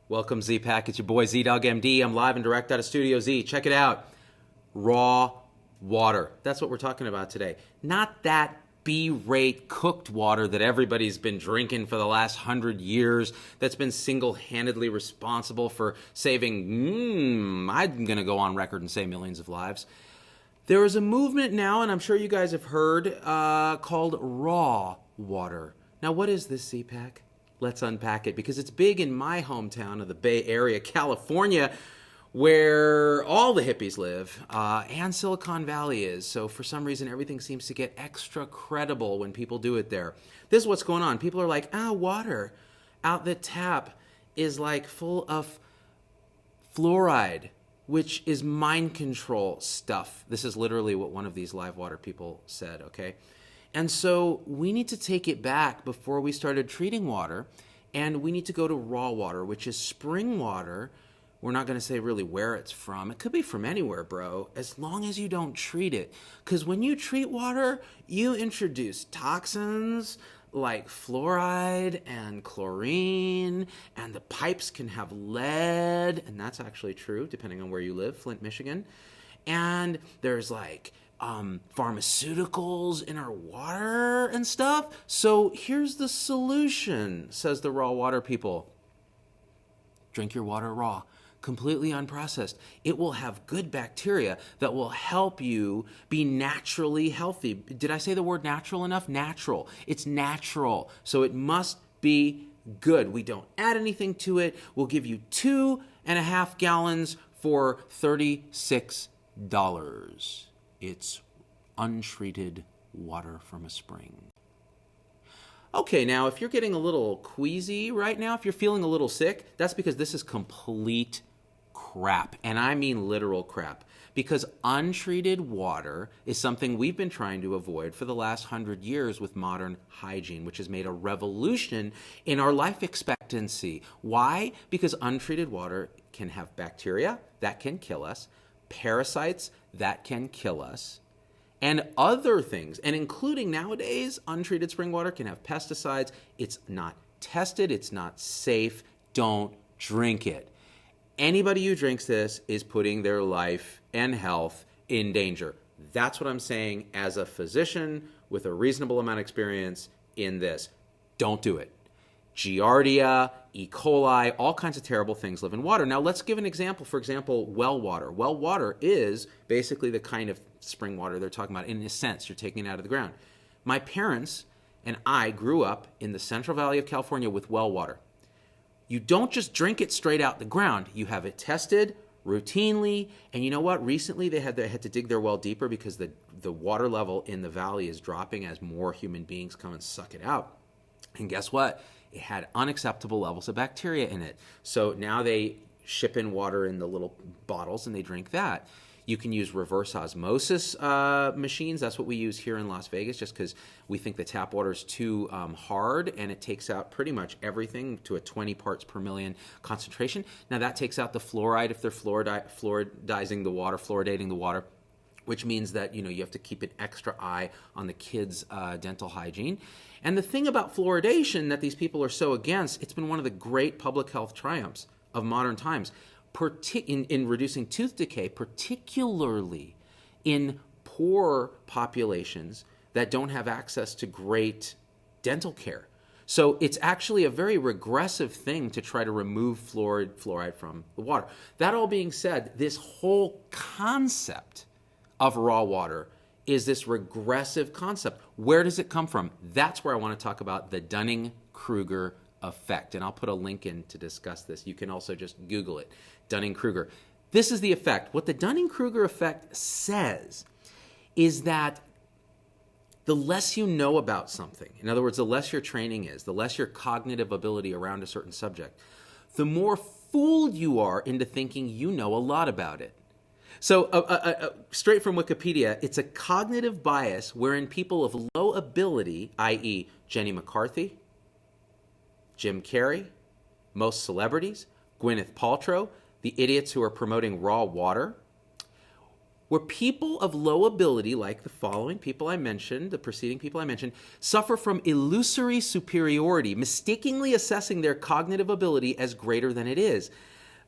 Welcome, Z-Pack. It's your boy Z-Dog MD. I'm live and direct out of Studio Z. Check it out. Raw water. That's what we're talking about today. Not that B-rate cooked water that everybody's been drinking for the last 100 years that's been single-handedly responsible for saving, I'm going to go on record and say millions of lives. There is a movement now, and I'm sure you guys have heard, called raw water. Now, what is this, Z-Pack? Let's unpack it, because it's big in my hometown of the Bay Area, California, where all the hippies live, and Silicon Valley is. So for some reason, everything seems to get extra credible when people do it there. This is what's going on. People are like, water out the tap is like full of fluoride, which is mind control stuff. This is literally what one of these live water people said, okay? And so we need to take it back before we started treating water, and we need to go to raw water, which is spring water. We're not going to say really where it's from. It could be from anywhere, bro, as long as you don't treat it. Because when you treat water, you introduce toxins like fluoride and chlorine, and the pipes can have lead, and that's actually true depending on where you live, Flint, Michigan. And there's like pharmaceuticals in our water and stuff. So here's the solution, says the raw water people. Drink your water raw, completely unprocessed. It will have good bacteria that will help you be naturally healthy. Did I say the word natural enough? Natural. It's natural. So it must be good. We don't add anything to it. We'll give you 2.5 gallons for $36. It's untreated water from a spring. Okay, now if you're getting a little queasy right now, if you're feeling a little sick, that's because this is complete crap. And I mean literal crap. Because untreated water is something we've been trying to avoid for the last 100 years with modern hygiene, which has made a revolution in our life expectancy. Why? Because untreated water can have bacteria that can kill us, parasites that can kill us, and other things, and including nowadays, untreated spring water can have pesticides. It's not tested, it's not safe, don't drink it. Anybody who drinks this is putting their life and health in danger. That's what I'm saying as a physician with a reasonable amount of experience in this. Don't do it. Giardia, E. coli, all kinds of terrible things live in water. Now, let's give an example. For example, well water. Well water is basically the kind of spring water they're talking about. In a sense, you're taking it out of the ground. My parents and I grew up in the Central Valley of California with well water. You don't just drink it straight out the ground. You have it tested routinely. And you know what? Recently, they had to dig their well deeper because the water level in the valley is dropping as more human beings come and suck it out. And guess what? It had unacceptable levels of bacteria in it. So now they ship in water in the little bottles and they drink that. You can use reverse osmosis machines. That's what we use here in Las Vegas, just because we think the tap water is too hard, and it takes out pretty much everything to a 20 parts per million concentration. Now that takes out the fluoride if they're fluoridating the water, which means that you have to keep an extra eye on the kids' dental hygiene. And the thing about fluoridation that these people are so against, it's been one of the great public health triumphs of modern times, in reducing tooth decay, particularly in poor populations that don't have access to great dental care. So it's actually a very regressive thing to try to remove fluoride from the water. That all being said, this whole concept of raw water is this regressive concept. Where does it come from? That's where I want to talk about the Dunning-Kruger effect. And I'll put a link in to discuss this. You can also just Google it, Dunning-Kruger. This is the effect. What the Dunning-Kruger effect says is that the less you know about something, in other words, the less your training is, the less your cognitive ability around a certain subject, the more fooled you are into thinking you know a lot about it. So straight from Wikipedia, it's a cognitive bias wherein people of low ability, i.e. Jenny McCarthy, Jim Carrey, most celebrities, Gwyneth Paltrow, the idiots who are promoting raw water, where people of low ability, like the following people I mentioned, the preceding people I mentioned, suffer from illusory superiority, mistakenly assessing their cognitive ability as greater than it is.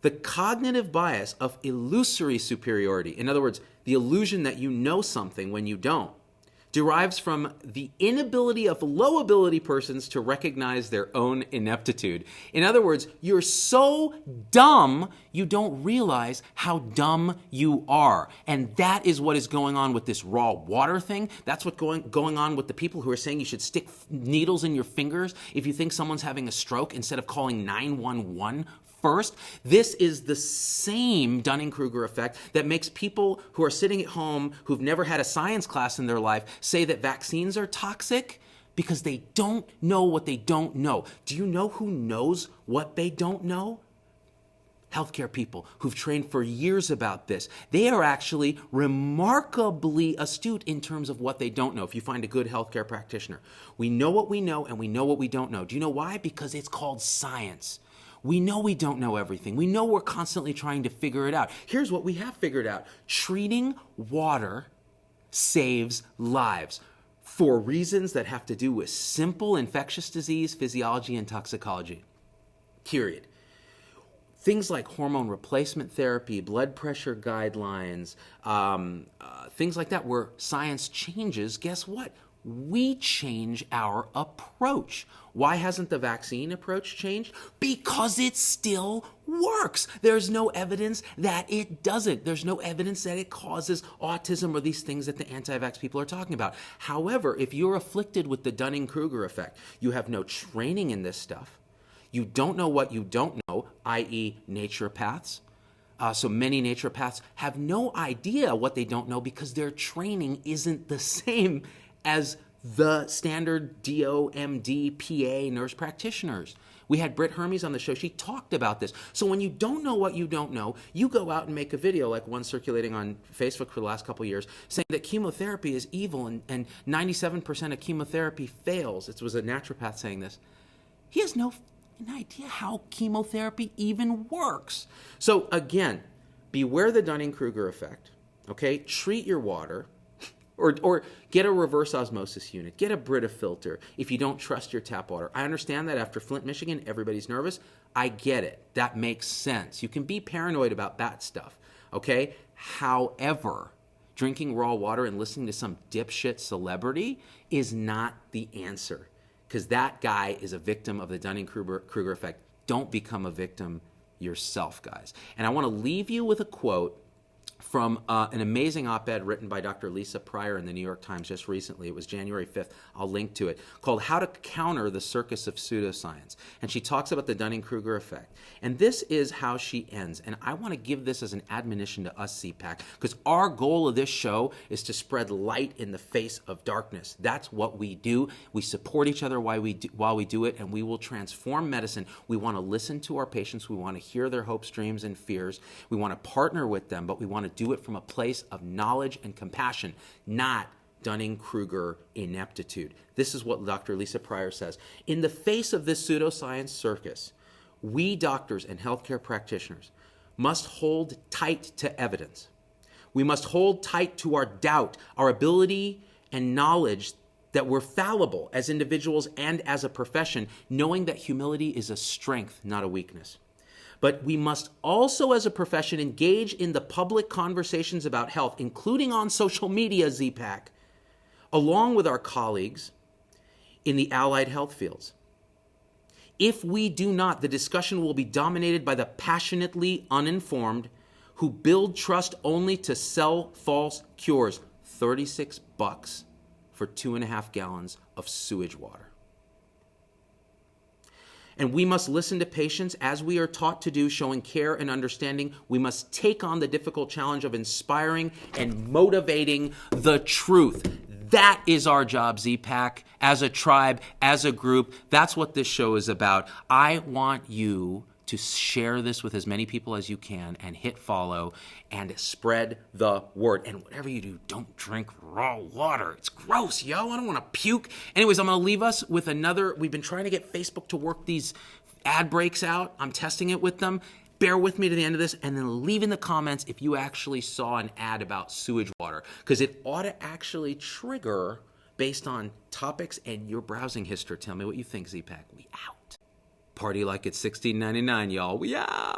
The cognitive bias of illusory superiority, in other words, the illusion that you know something when you don't, derives from the inability of low ability persons to recognize their own ineptitude. In other words, you're so dumb you don't realize how dumb you are. And that is what is going on with this raw water thing. That's what's going on with the people who are saying you should stick needles in your fingers if you think someone's having a stroke instead of calling 911 first. This is the same Dunning-Kruger effect that makes people who are sitting at home who've never had a science class in their life say that vaccines are toxic because they don't know what they don't know. Do you know who knows what they don't know? Healthcare people who've trained for years about this. They are actually remarkably astute in terms of what they don't know. If you find a good healthcare practitioner, we know what we know and we know what we don't know. Do you know why? Because it's called science. We know we don't know everything. We know we're constantly trying to figure it out. Here's what we have figured out. Treating water saves lives for reasons that have to do with simple infectious disease, physiology, and toxicology. Period. Things like hormone replacement therapy, blood pressure guidelines, things like that where science changes, guess what? We change our approach. Why hasn't the vaccine approach changed? Because it still works. There's no evidence that it doesn't. There's no evidence that it causes autism or these things that the anti-vax people are talking about. However, if you're afflicted with the Dunning-Kruger effect, you have no training in this stuff. You don't know what you don't know, i.e. naturopaths. So many naturopaths have no idea what they don't know because their training isn't the same as the standard DOMD, PA nurse practitioners. We had Britt Hermes on the show. She talked about this. So when you don't know what you don't know, you go out and make a video like one circulating on Facebook for the last couple of years saying that chemotherapy is evil and 97% of chemotherapy fails. It was a naturopath saying this. He has no idea how chemotherapy even works. So again, beware the Dunning-Kruger effect, okay? Treat your water. Or get a reverse osmosis unit. Get a Brita filter if you don't trust your tap water. I understand that after Flint, Michigan, everybody's nervous. I get it. That makes sense. You can be paranoid about that stuff, okay? However, drinking raw water and listening to some dipshit celebrity is not the answer because that guy is a victim of the Dunning-Kruger effect. Don't become a victim yourself, guys. And I want to leave you with a quote from an amazing op-ed written by Dr. Lisa Pryor in the New York Times just recently. It was January 5th. I'll link to it, called How to Counter the Circus of Pseudoscience. And she talks about the Dunning-Kruger effect. And this is how she ends. And I want to give this as an admonition to us, CPAC, because our goal of this show is to spread light in the face of darkness. That's what we do. We support each other while we do it, and we will transform medicine. We want to listen to our patients. We want to hear their hopes, dreams, and fears. We want to partner with them, but we want to do it from a place of knowledge and compassion, not Dunning-Kruger ineptitude. This is what Dr. Lisa Pryor says. In the face of this pseudoscience circus, we doctors and healthcare practitioners must hold tight to evidence. We must hold tight to our doubt, our ability and knowledge that we're fallible as individuals and as a profession, knowing that humility is a strength, not a weakness. But we must also, as a profession, engage in the public conversations about health, including on social media, ZPAC, along with our colleagues in the allied health fields. If we do not, the discussion will be dominated by the passionately uninformed who build trust only to sell false cures. $36 for 2.5 gallons of sewage water. And we must listen to patients as we are taught to do, showing care and understanding. We must take on the difficult challenge of inspiring and motivating the truth. That is our job, ZPAC, as a tribe, as a group. That's what this show is about. I want you to share this with as many people as you can and hit follow and spread the word. And whatever you do, don't drink raw water. It's gross, yo. I don't want to puke. Anyways, I'm going to leave us with another. We've been trying to get Facebook to work these ad breaks out. I'm testing it with them. bear with me to the end of this, and then leave in the comments if you actually saw an ad about sewage water, because it ought to actually trigger based on topics and your browsing history. Tell me what you think, Z-Pack. We out. Party like it's $16.99, y'all. We out.